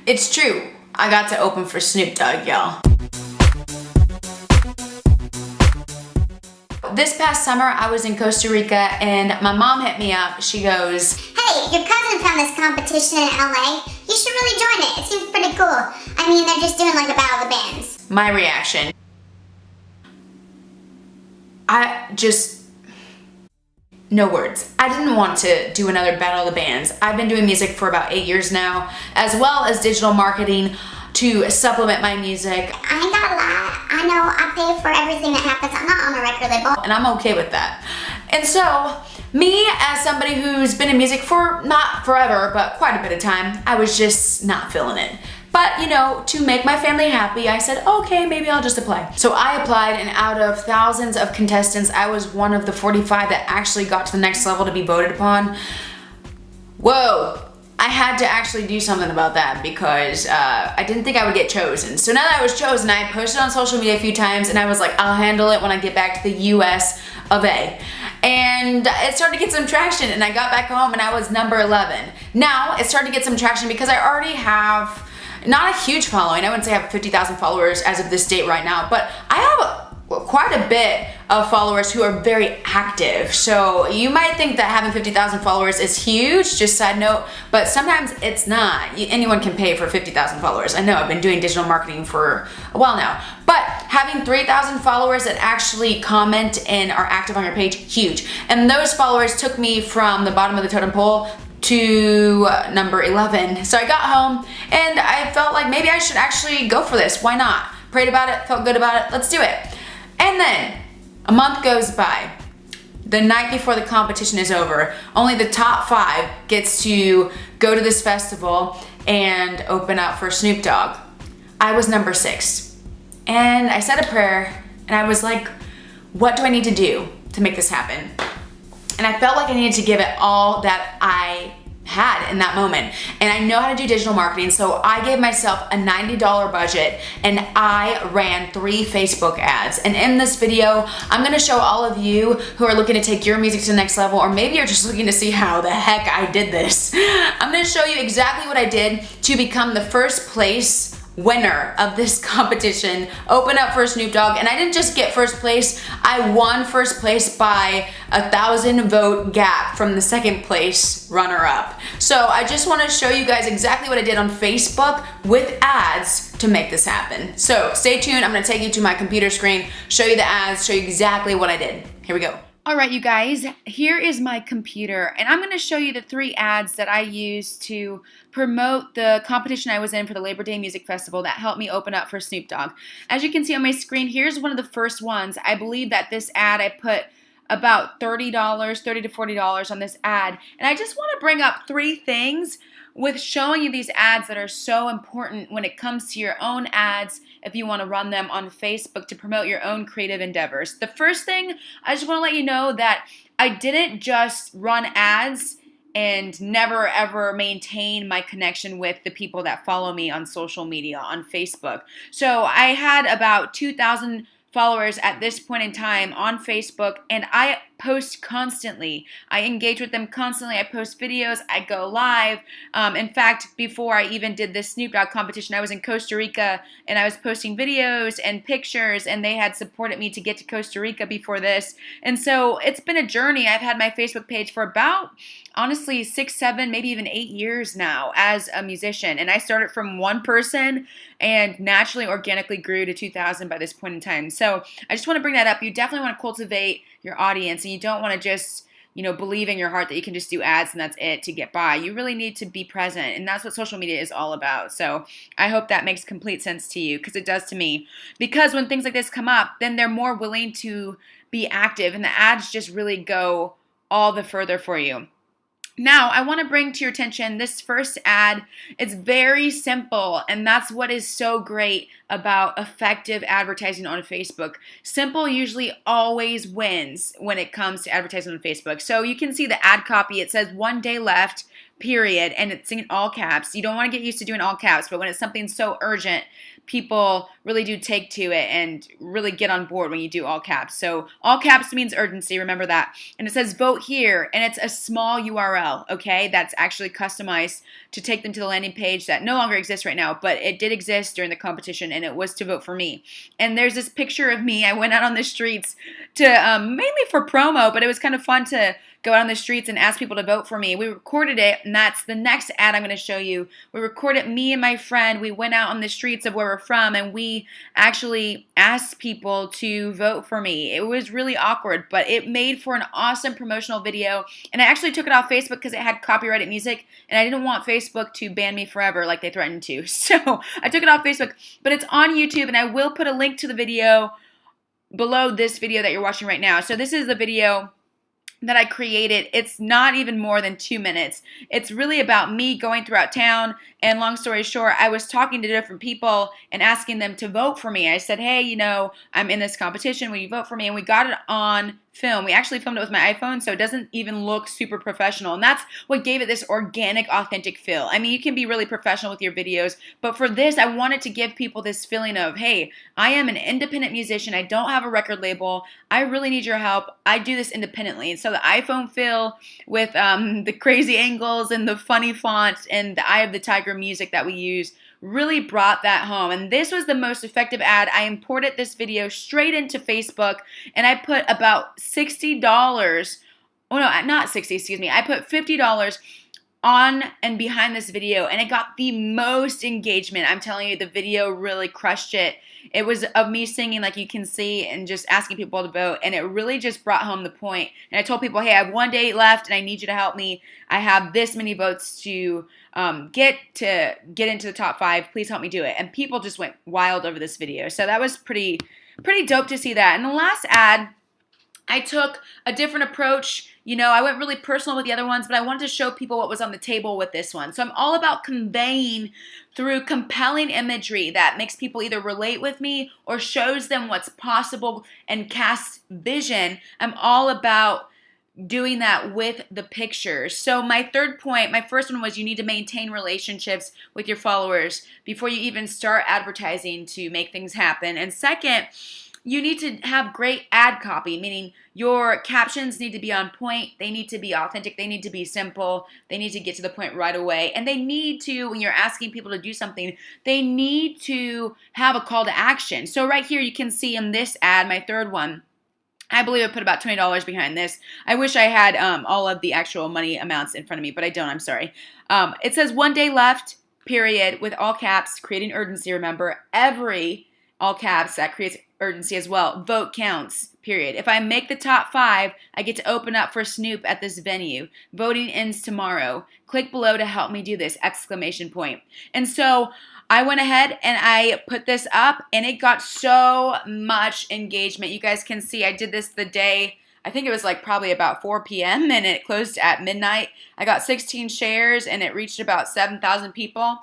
It's true. I got to open for Snoop Dogg, y'all. This past summer, I was in Costa Rica and my mom hit me up. She goes, "Hey, your cousin found this competition in LA. You should really join it. It seems pretty cool. I mean, they're just doing like a battle of the bands." My reaction. No words. I didn't want to do another battle of the bands. I've been doing music for about 8 years now, as well as digital marketing to supplement my music. I ain't gonna lie. I know I pay for everything that happens. I'm not on a record label. And I'm okay with that. And so, me as somebody who's been in music for not forever, but quite a bit of time, I was just not feeling it. But, you know, to make my family happy, I said, okay, maybe I'll just apply. So I applied, and out of thousands of contestants, I was one of the 45 that actually got to the next level to be voted upon. Whoa. I had to actually do something about that because I didn't think I would get chosen. So now that I was chosen, I posted on social media a few times, and I was like, I'll handle it when I get back to the US of A. And it started to get some traction, and I got back home and I was number 11. Now it started to get some traction because I already have not a huge following. I wouldn't say I have 50,000 followers as of this date right now, but I have quite a bit of followers who are very active. So you might think that having 50,000 followers is huge, just side note, but sometimes it's not. Anyone can pay for 50,000 followers. I know, I've been doing digital marketing for a while now, but having 3,000 followers that actually comment and are active on your page, huge. And those followers took me from the bottom of the totem pole to number 11. So I got home and I felt like maybe I should actually go for this. Why not? Prayed about it, felt good about it, let's do it. And then a month goes by. The night before the competition is over, only the top 5 gets to go to this festival and open up for Snoop Dogg. I was number 6. And I said a prayer and I was like, what do I need to do to make this happen? And I felt like I needed to give it all that I had in that moment. And I know how to do digital marketing, so I gave myself a $90 budget and I ran 3 Facebook ads. And in this video, I'm gonna show all of you who are looking to take your music to the next level, or maybe you're just looking to see how the heck I did this. I'm gonna show you exactly what I did to become the first place winner of this competition, open up for Snoop Dogg. And I didn't just get first place, I won first place by 1,000 vote gap from the second place runner up. So I just want to show you guys exactly what I did on Facebook with ads to make this happen. So stay tuned, I'm going to take you to my computer screen, show you the ads, show you exactly what I did. Here we go. All right, you guys, here is my computer, and I'm going to show you the 3 ads that I used to promote the competition I was in for the Labor Day Music Festival that helped me open up for Snoop Dogg. As you can see on my screen, here's one of the first ones. I believe that this ad, I put about $30 to $40 on this ad, and I just want to bring up 3 things with showing you these ads that are so important when it comes to your own ads if you want to run them on Facebook to promote your own creative endeavors. The first thing, I just want to let you know that I didn't just run ads and never ever maintain my connection with the people that follow me on social media, on Facebook. So I had about 2,000 followers at this point in time on Facebook, and I post constantly. I engage with them constantly. I post videos. I go live. In fact, before I even did this Snoop Dogg competition, I was in Costa Rica and I was posting videos and pictures, and they had supported me to get to Costa Rica before this. And so it's been a journey. I've had my Facebook page for about, honestly, 6, 7, maybe even 8 years now as a musician. And I started from 1 person and naturally, organically grew to 2,000 by this point in time. So I just want to bring that up. You definitely want to cultivate your audience, and you don't want to just, believe in your heart that you can just do ads and that's it to get by. You really need to be present, and that's what social media is all about. So I hope that makes complete sense to you, because it does to me. Because when things like this come up, then they're more willing to be active, and the ads just really go all the further for you. Now, I want to bring to your attention this first ad. It's very simple, and that's what is so great about effective advertising on Facebook. Simple usually always wins when it comes to advertising on Facebook. So you can see the ad copy. It says 1 day left, period, and it's in all caps. You don't want to get used to doing all caps, but when it's something so urgent, people really do take to it and really get on board when you do all caps. So all caps means urgency, remember that. And it says vote here, and it's a small URL, okay? That's actually customized to take them to the landing page that no longer exists right now, but it did exist during the competition, and it was to vote for me. And there's this picture of me. I went out on the streets to mainly for promo, but it was kind of fun to go out on the streets and ask people to vote for me. We recorded it, and that's the next ad I'm going to show you. We recorded me and my friend. We went out on the streets of where we're from, and we actually asked people to vote for me. It was really awkward, but it made for an awesome promotional video, and I actually took it off Facebook because it had copyrighted music, and I didn't want Facebook to ban me forever like they threatened to. So I took it off Facebook, but it's on YouTube, and I will put a link to the video below this video that you're watching right now. So this is the video that I created. It's not even more than 2 minutes. It's really about me going throughout town, and long story short, I was talking to different people and asking them to vote for me. I said, hey, you know, I'm in this competition, will you vote for me? And we got it on film. We actually filmed it with my iPhone, so it doesn't even look super professional, and that's what gave it this organic, authentic feel. I mean, you can be really professional with your videos, but for this, I wanted to give people this feeling of, hey, I am an independent musician. I don't have a record label. I really need your help. I do this independently. And so the iPhone feel with the crazy angles and the funny fonts and the Eye of the Tiger music that we use really brought that home. And this was the most effective ad. I imported this video straight into Facebook, and I put about $60, oh no, not 60, excuse me, I put $50 on and behind this video, and it got the most engagement. I'm telling you, the video really crushed it. It was of me singing, like you can see, and just asking people to vote, and it really just brought home the point. And I told people, hey, I have 1 day left, and I need you to help me. I have this many votes to get into the top 5. Please help me do it. And people just went wild over this video. So that was pretty dope to see that. And the last ad, I took a different approach. You know, I went really personal with the other ones, but I wanted to show people what was on the table with this one. So I'm all about conveying through compelling imagery that makes people either relate with me or shows them what's possible and casts vision. I'm all about doing that with the pictures. So my third point, my first one was you need to maintain relationships with your followers before you even start advertising to make things happen. And second, you need to have great ad copy, meaning your captions need to be on point, they need to be authentic, they need to be simple, they need to get to the point right away, and they need to, when you're asking people to do something, they need to have a call to action. So right here you can see in this ad, my third one, I believe I put about $20 behind this. I wish I had all of the actual money amounts in front of me, but I don't, I'm sorry. It says 1 day left, period, with all caps, creating urgency, remember, every all caps, that creates urgency as well. Vote counts, period. If I make the top 5, I get to open up for Snoop at this venue. Voting ends tomorrow. Click below to help me do this, exclamation point. And so I went ahead and I put this up, and it got so much engagement. You guys can see I did this the day, I think it was like probably about 4 p.m. and it closed at midnight. I got 16 shares and it reached about 7,000 people.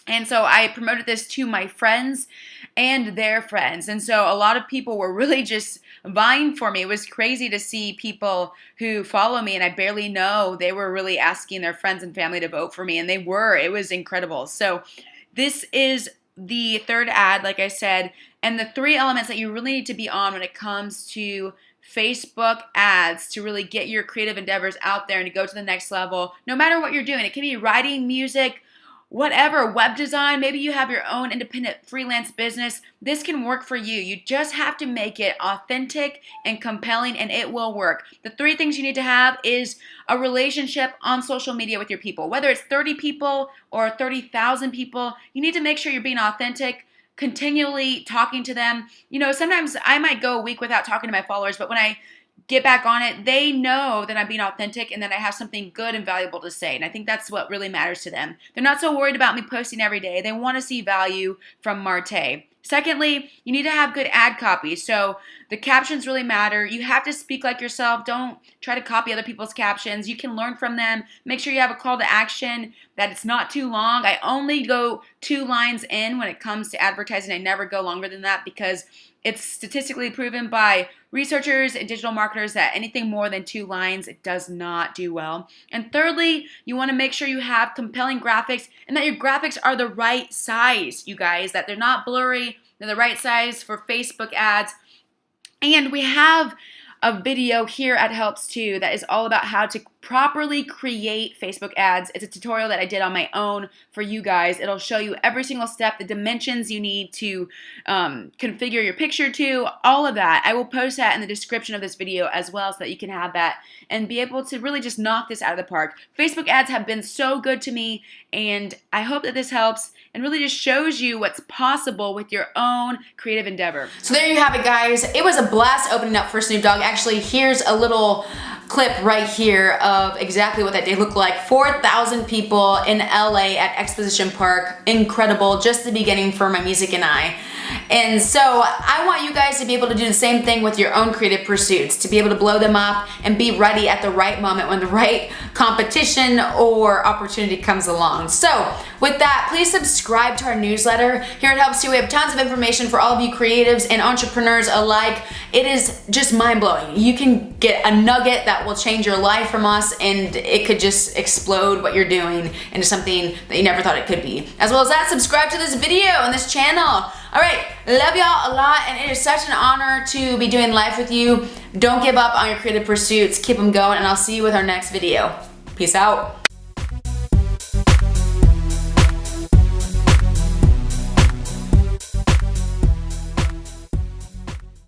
And so I promoted this to my friends and their friends. And so a lot of people were really just vying for me. It was crazy to see people who follow me and I barely know. They were really asking their friends and family to vote for me, and they were. It was incredible. So this is the third ad, like I said, and the 3 elements that you really need to be on when it comes to Facebook ads to really get your creative endeavors out there and to go to the next level, no matter what you're doing. It can be writing, music, whatever, web design, maybe you have your own independent freelance business. This can work for you. You just have to make it authentic and compelling, and it will work. The 3 things you need to have is a relationship on social media with your people. Whether it's 30 people or 30,000 people, you need to make sure you're being authentic, continually talking to them. You know, sometimes I might go a week without talking to my followers, but when I get back on it, they know that I'm being authentic and that I have something good and valuable to say. And I think that's what really matters to them. They're not so worried about me posting every day. They want to see value from Martay. Secondly, you need to have good ad copy. So the captions really matter. You have to speak like yourself. Don't try to copy other people's captions. You can learn from them. Make sure you have a call to action, that it's not too long. I only go 2 lines in when it comes to advertising. I never go longer than that because it's statistically proven by researchers and digital marketers that anything more than 2 lines, it does not do well. And thirdly, you want to make sure you have compelling graphics and that your graphics are the right size, you guys, that they're not blurry, they're the right size for Facebook ads. And we have a video here at Helps Too that is all about how to properly create Facebook ads. It's a tutorial that I did on my own for you guys. It'll show you every single step, the dimensions you need to configure your picture to, all of that. I will post that in the description of this video as well so that you can have that and be able to really just knock this out of the park. Facebook ads have been so good to me, and I hope that this helps and really just shows you what's possible with your own creative endeavor. So there you have it, guys. It was a blast opening up for Snoop Dogg. Actually, here's a little clip right here of exactly what that day looked like. 4,000 people in LA at Exposition Park. Incredible. Just the beginning for my music and I. And so I want you guys to be able to do the same thing with your own creative pursuits, to be able to blow them up and be ready at the right moment when the right competition or opportunity comes along. So with that, please subscribe to our newsletter. Here at Helps Too, we have tons of information for all of you creatives and entrepreneurs alike. It is just mind-blowing. You can get a nugget that will change your life from us, and it could just explode what you're doing into something that you never thought it could be. As well as that, subscribe to this video and this channel. All right, love y'all a lot, and it is such an honor to be doing life with you. Don't give up on your creative pursuits. Keep them going, and I'll see you with our next video. Peace out.